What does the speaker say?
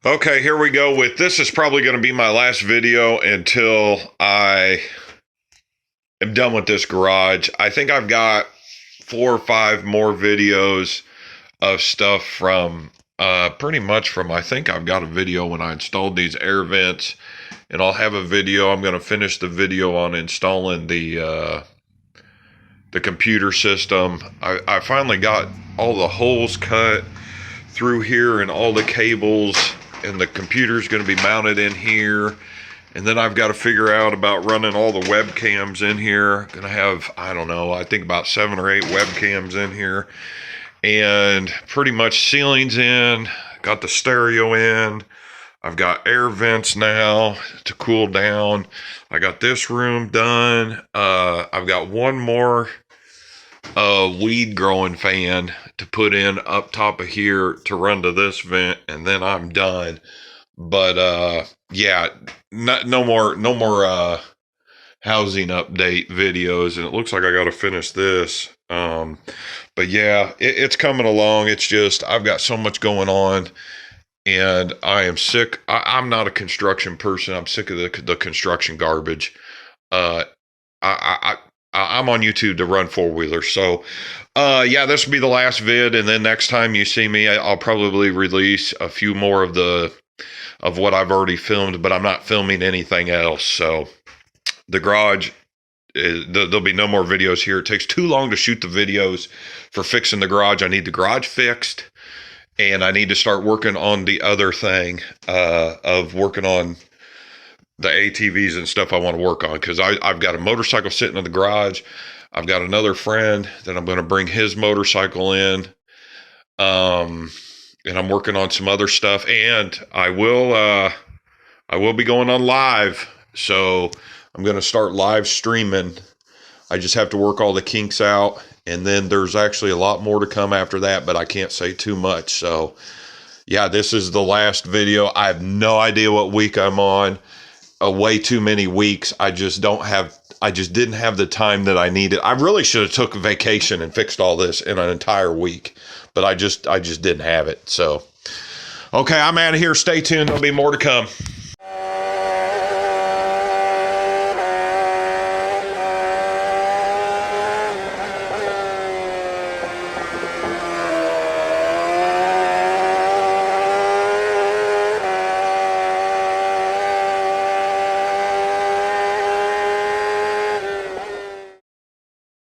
Okay, here we go with this. Is probably going to be my last video until I am done with this garage. I think I've got 4 or 5 more videos of stuff from pretty much from, I think I've got a video when I installed these air vents, and I'll have a video. I'm going to finish the video on installing the computer system. I finally got all the holes cut through here and all the cables, and the computer's going to be mounted in here. And then I've got to figure out about running all the webcams in here. Gonna have, I don't know, I think about 7 or 8 webcams in here. And pretty much ceilings in, got the stereo in. I've got air vents now to cool down. I got this room done. I've got one more weed growing fan to put in up top of here to run to this vent, and then I'm done. But yeah, no more housing update videos, and it looks like I got to finish this. But yeah, it's coming along. It's just I've got so much going on, and I am sick. I'm not a construction person. I'm sick of the construction garbage. I'm on YouTube to run 4-wheelers. So, yeah, this will be the last vid. And then next time you see me, I'll probably release a few more of what I've already filmed, but I'm not filming anything else. So the garage, there'll be no more videos here. It takes too long to shoot the videos for fixing the garage. I need the garage fixed, and I need to start working on the other thing of working on the ATVs and stuff I want to work on, because I've got a motorcycle sitting in the garage. I've got another friend that I'm going to bring his motorcycle in, and I'm working on some other stuff, and I will be going on live, so I'm going to start live streaming. I just have to work all the kinks out, and then there's actually a lot more to come after that, but I can't say too much. So yeah, this is the last video. I have no idea what week I'm on. Way too many weeks. I just didn't have the time that I needed. I really should have took a vacation and fixed all this in an entire week, but I just didn't have it. So, okay, I'm out of here. Stay tuned. There'll be more to come.